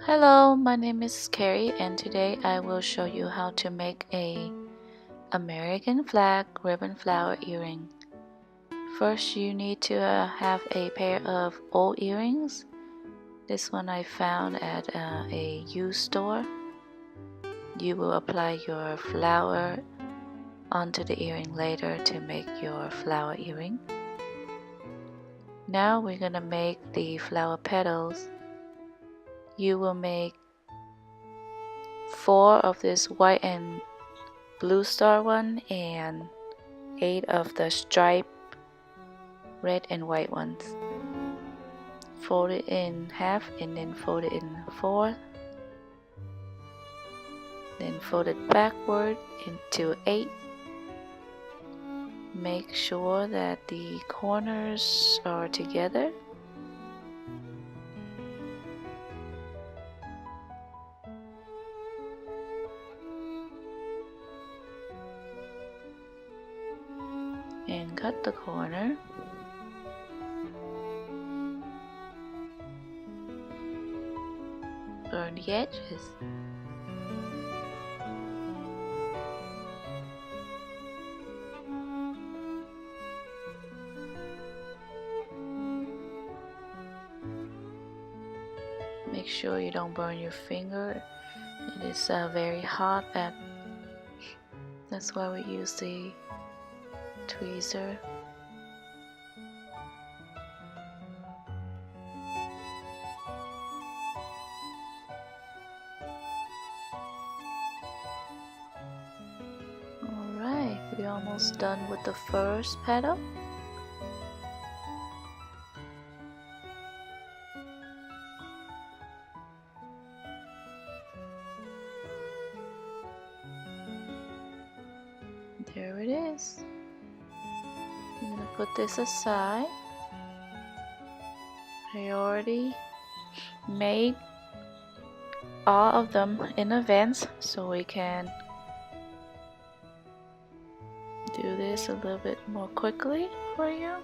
Hello, my name is Carrie and today I will show you how to make a American flag ribbon flower earring. First you need to have a pair of old earrings. This one I found at a used store. You will apply your flower onto the earring later to make your flower earring. Now we're gonna make the flower petals. You will make 4 of this white and blue star one and 8 of the striped red and white ones. Fold it in half and then fold it in 4. Then fold it backward into 8. Make sure that the corners are together. And cut the corner. Burn the edges. Make sure you don't burn your finger. It is very hot. That's why we use the tweezer. Alright, we're almost done with the first petal. There it is. I'm going to put this aside. I already made all of them in advance so we can do this a little bit more quickly for you.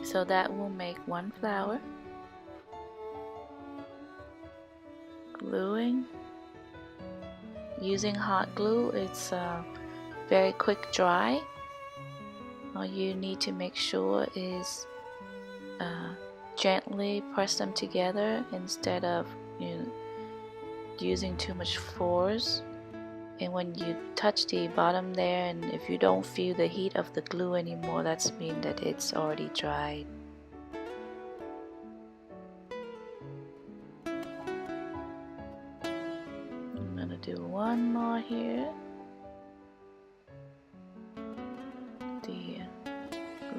So that will make one flower. Gluing. Using hot glue, it's very quick dry. All you need to make sure is gently press them together instead of using too much force. And when you touch the bottom there, and if you don't feel the heat of the glue anymore, that's mean that it's already dried. I'm gonna do one more here. The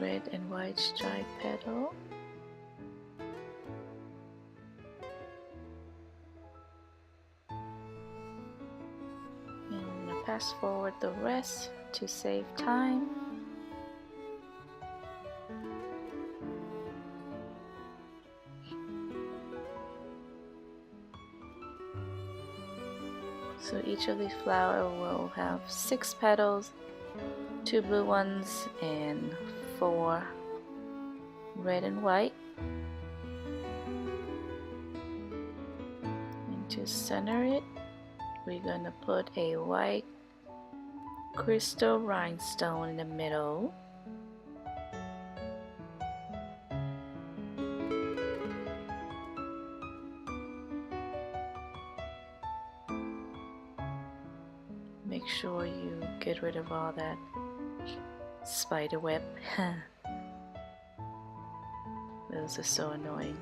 red and white striped petal. Fast forward the rest to save time. So each of these flowers will have 6 petals, 2 blue ones and 4 red and white. And to center it, we're going to put a white crystal rhinestone in the middle. Make sure you get rid of all that spider web. Those are so annoying.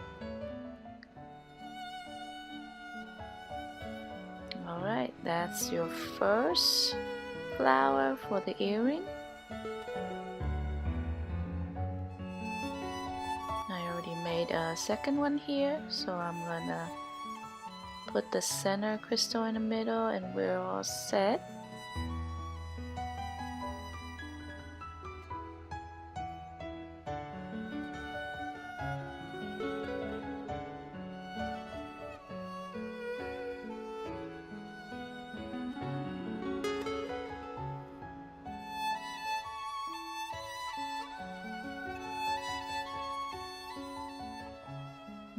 Alright, that's your first flower for the earring. I already made a second one here, so I'm gonna put the center crystal in the middle and we're all set.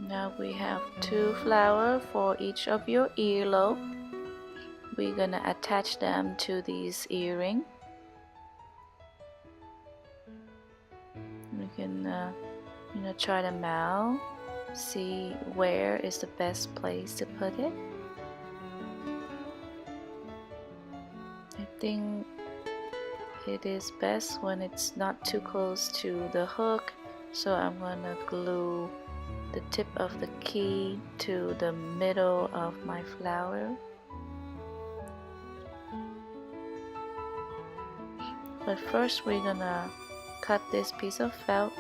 Now we have 2 flowers for each of your earlobe. We're gonna attach them to these earring. We can try them out, see where is the best place to put it. I think it is best when it's not too close to the hook, so I'm gonna glue the tip of the key to the middle of my flower. But first we're gonna cut this piece of felt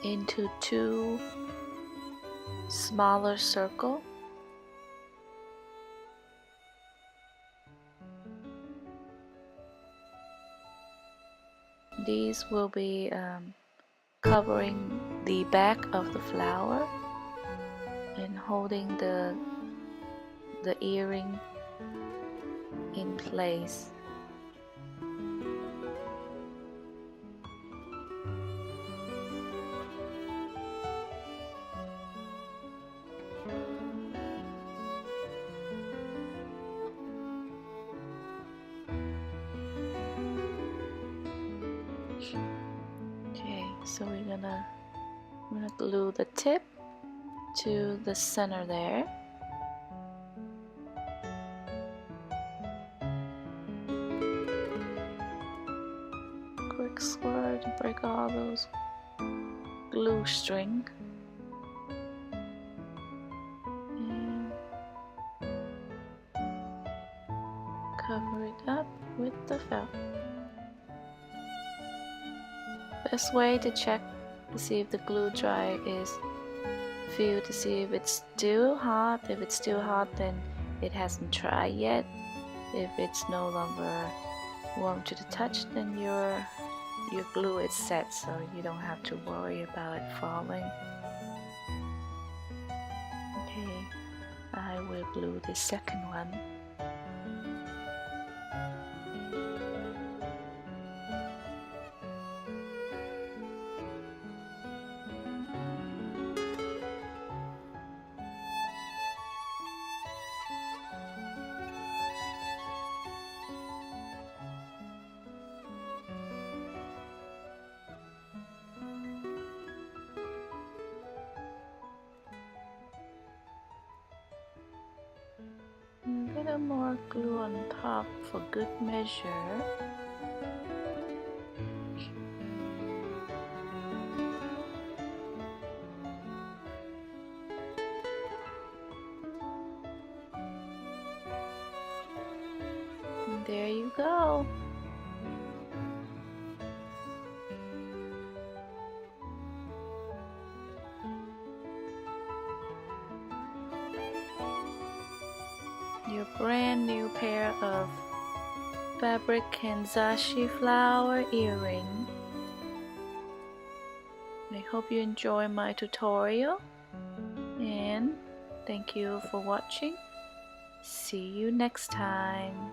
into 2 smaller circles. These will be covering the back of the flower and holding the earring in place. Okay, so we're gonna glue the tip to the center there. Quick squirt to break all those glue string. And cover it up with the felt. Best way to check to see if the glue dry is feel to see if it's still hot. If it's still hot, then it hasn't dried yet. If it's no longer warm to the touch, then your glue is set, so you don't have to worry about it falling. Okay, I will glue the second one. A little more glue on top for good measure. And there you go. Your brand new pair of fabric kanzashi flower earring. I hope you enjoy my tutorial, and thank you for watching. See you next time.